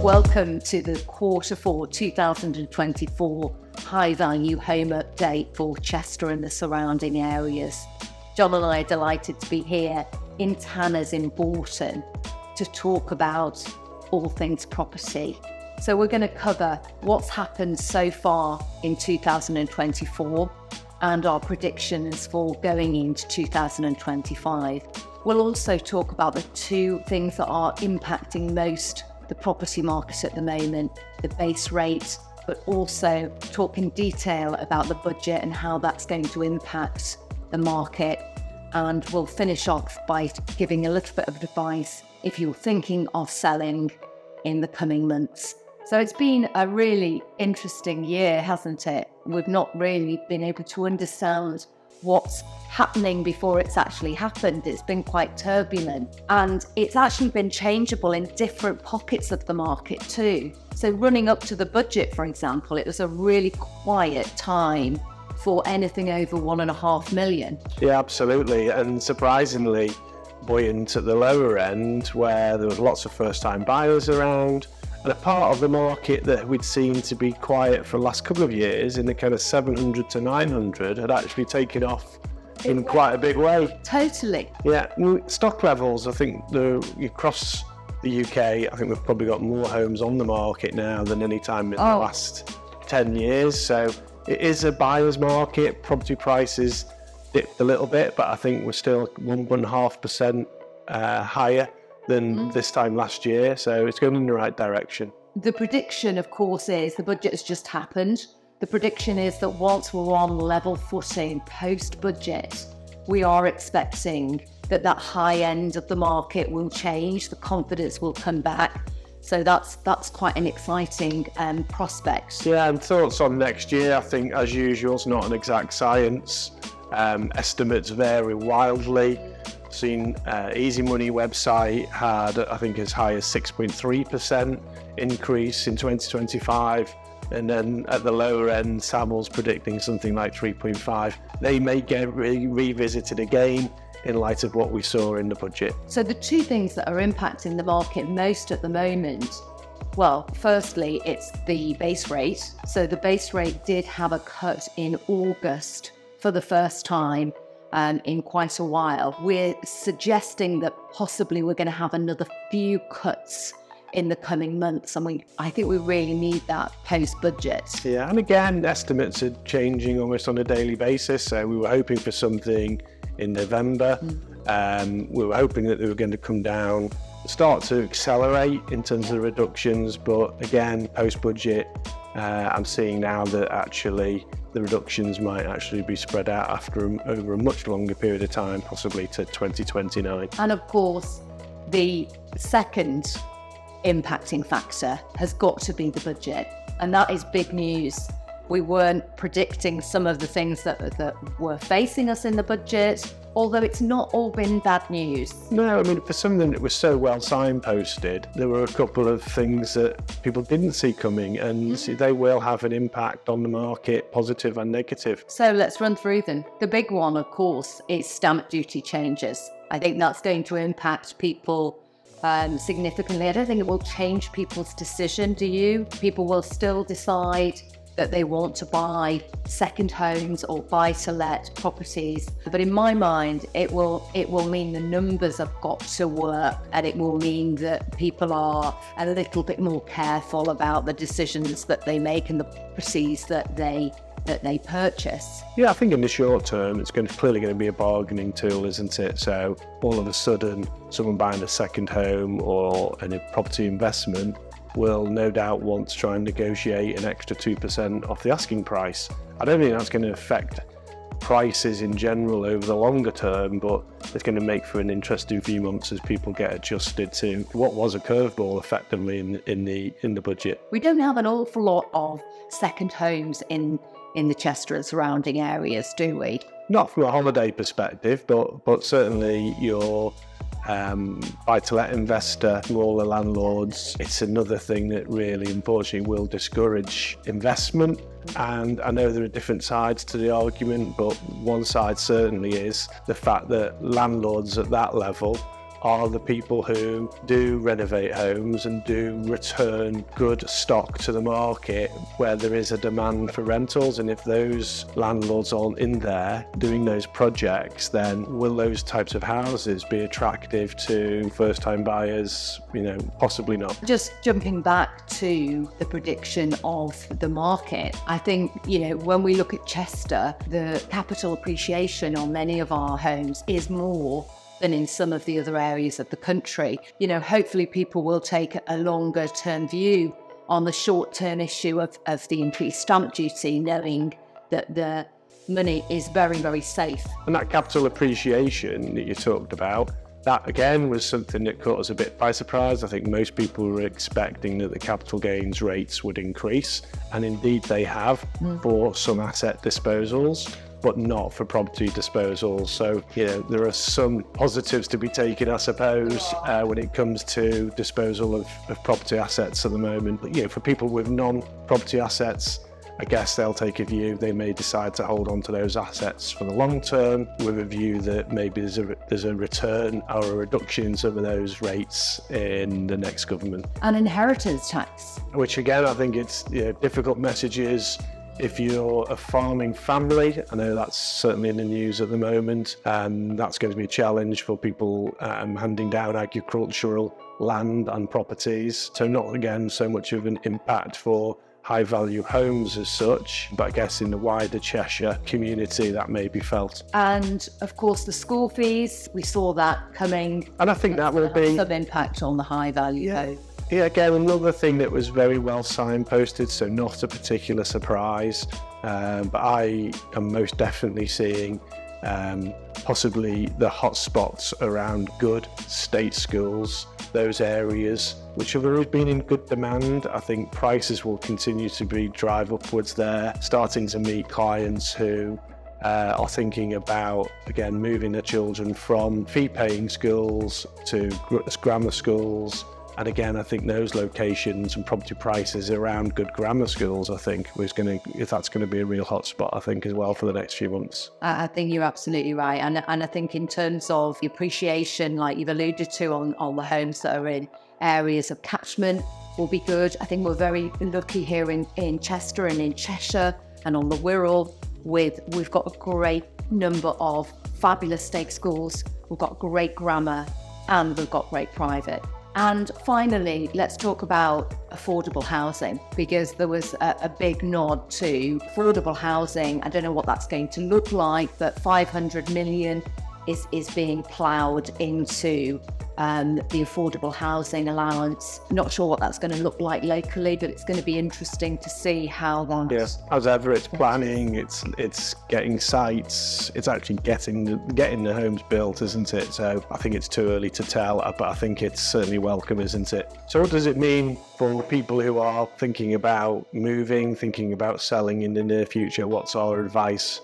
Welcome to the Q4 2024 High Value Home Update for Chester and the surrounding areas. John and I are delighted to be here in Tanner's in Bolton to talk about all things property. So we're going to cover what's happened so far in 2024 and our predictions for going into 2025. We'll also talk about the two things that are impacting most the property market at the moment, the base rate, but also talk in detail about the budget and how that's going to impact the market. And we'll finish off by giving a little bit of advice if you're thinking of selling in the coming months. So it's been a really interesting year, hasn't it? We've not really been able to understand what's happening before it's actually happened. It's been quite turbulent, and it's actually been changeable in different pockets of the market too. So running up to the budget, for example, it was a really quiet time for anything over 1.5 million. Yeah, absolutely. And surprisingly buoyant at the lower end, where there was lots of first-time buyers around, and a part of the market that we'd seen to be quiet for the last couple of years in the kind of 700 to 900 had actually taken off in quite a big way. Totally. Yeah, stock levels, I think across the UK, I think we've probably got more homes on the market now than any time in the last 10 years. So it is a buyer's market. Property prices dipped a little bit, but I think we're still 1.5% higher than this time last year. So it's going in the right direction. The prediction, of course, is the budget has just happened. The prediction is that once we're on level footing post-budget, we are expecting that high end of the market will change, the confidence will come back. So that's quite an exciting prospect. Yeah, and thoughts on next year, I think, as usual, it's not an exact science. Estimates vary wildly. Seen Easy Money website had, I think, as high as 6.3% increase in 2025. And then at the lower end, Samuel's predicting something like 3.5. They may get revisited again in light of what we saw in the budget. So the two things that are impacting the market most at the moment, well, firstly, it's the base rate. So the base rate did have a cut in August for the first time in quite a while. We're suggesting that possibly we're going to have another few cuts in the coming months, and I think we really need that post-budget. Yeah, and again, estimates are changing almost on a daily basis. So we were hoping for something in November. We were hoping that they were going to come down, start to accelerate in terms of the reductions, but again, post-budget, I'm seeing now that actually the reductions might actually be spread out over a much longer period of time, possibly to 2029. And of course, the second impacting factor has got to be the budget, and that is big news. We weren't predicting some of the things that were facing us in the budget, although it's not all been bad news. No, I mean, for something that was so well signposted, there were a couple of things that people didn't see coming, and they will have an impact on the market, positive and negative. So let's run through them. The big one, of course, is stamp duty changes. I think that's going to impact people significantly. I don't think it will change people's decision, do you? People will still decide that they want to buy second homes or buy to let properties. But in my mind, it will mean the numbers have got to work, and it will mean that people are a little bit more careful about the decisions that they make and the properties that they purchase. Yeah, I think in the short term, it's clearly going to be a bargaining tool, isn't it? So all of a sudden, someone buying a second home or a property investment will no doubt want to try and negotiate an extra 2% off the asking price. I don't think that's going to affect prices in general over the longer term, but it's going to make for an interesting few months as people get adjusted to what was a curveball effectively in the budget. We don't have an awful lot of second homes in the Chester and surrounding areas, do we? Not from a holiday perspective, but certainly your buy-to-let investor, smaller landlords, it's another thing that really, unfortunately, will discourage investment. And I know there are different sides to the argument, but one side certainly is the fact that landlords at that level are the people who do renovate homes and do return good stock to the market where there is a demand for rentals. And if those landlords aren't in there doing those projects, then will those types of houses be attractive to first-time buyers? Possibly not. Just jumping back to the prediction of the market, I think, when we look at Chester, the capital appreciation on many of our homes is more than in some of the other areas of the country. Hopefully people will take a longer term view on the short term issue of the increased stamp duty, knowing that the money is very, very safe. And that capital appreciation that you talked about, that again was something that caught us a bit by surprise. I think most people were expecting that the capital gains rates would increase, and indeed they have for some asset disposals, but not for property disposals. So, there are some positives to be taken, I suppose, when it comes to disposal of property assets at the moment. But, for people with non-property assets, I guess they'll take a view. They may decide to hold on to those assets for the long term with a view that maybe there's a return or a reduction in some of those rates in the next government. And inheritance tax. Which again, I think it's difficult messages. If you're a farming family, I know that's certainly in the news at the moment, and that's going to be a challenge for people handing down agricultural land and properties. So not, again, so much of an impact for high value homes as such, but I guess in the wider Cheshire community that may be felt. And of course the school fees, we saw that coming. And I think that will be some impact on the high value home. Yeah, again, another thing that was very well signposted, so not a particular surprise, but I am most definitely seeing possibly the hotspots around good state schools, those areas which have always been in good demand. I think prices will continue to drive upwards there, starting to meet clients who are thinking about, again, moving their children from fee-paying schools to grammar schools. And again, I think those locations and property prices around good grammar schools, I think, if that's going to be a real hotspot, I think, as well for the next few months. I think you're absolutely right. And I think in terms of the appreciation, like you've alluded to on the homes that are in areas of catchment, will be good. I think we're very lucky here in Chester and in Cheshire and on the Wirral. We've got a great number of fabulous state schools. We've got great grammar and we've got great private. And finally, let's talk about affordable housing, because there was a big nod to affordable housing. I don't know what that's going to look like, but 500 million is being ploughed into the affordable housing allowance. Not sure what that's going to look like locally, but it's going to be interesting to see how that. Yes, as ever, it's planning, it's getting sites, it's actually getting the homes built, isn't it? So I think it's too early to tell, but I think it's certainly welcome, isn't it? So what does it mean for people who are thinking about moving, thinking about selling in the near future? What's our advice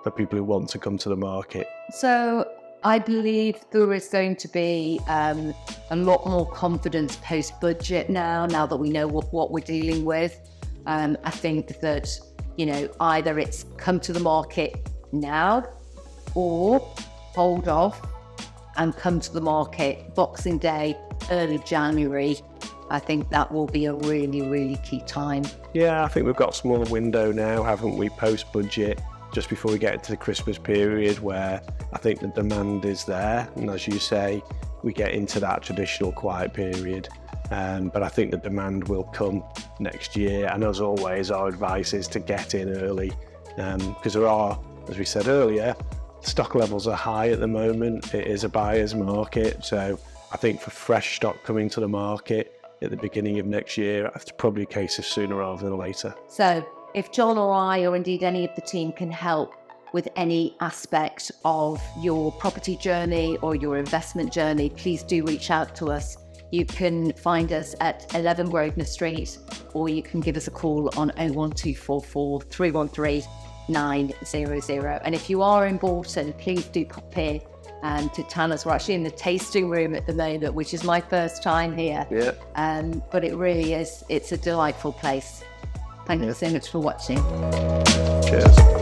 for people who want to come to the market? So I believe there is going to be a lot more confidence post-budget now that we know what we're dealing with. I think that, either it's come to the market now or hold off and come to the market Boxing Day, early January. I think that will be a really, really key time. Yeah, I think we've got a small window now, haven't we, post-budget, just before we get into the Christmas period, where I think the demand is there. And as you say, we get into that traditional quiet period. But I think the demand will come next year. And as always, our advice is to get in early, because there are, as we said earlier, stock levels are high at the moment. It is a buyer's market. So I think for fresh stock coming to the market at the beginning of next year, it's probably a case of sooner rather than later. So if John or I, or indeed any of the team, can help with any aspect of your property journey or your investment journey, please do reach out to us. You can find us at 11 Grosvenor Street, or you can give us a call on 01244 313 900. And if you are in Bolton, please do pop in to Tanner's. We're actually in the tasting room at the moment, which is my first time here. Yeah. But it really is, it's a delightful place. Thank you so much for watching. Cheers.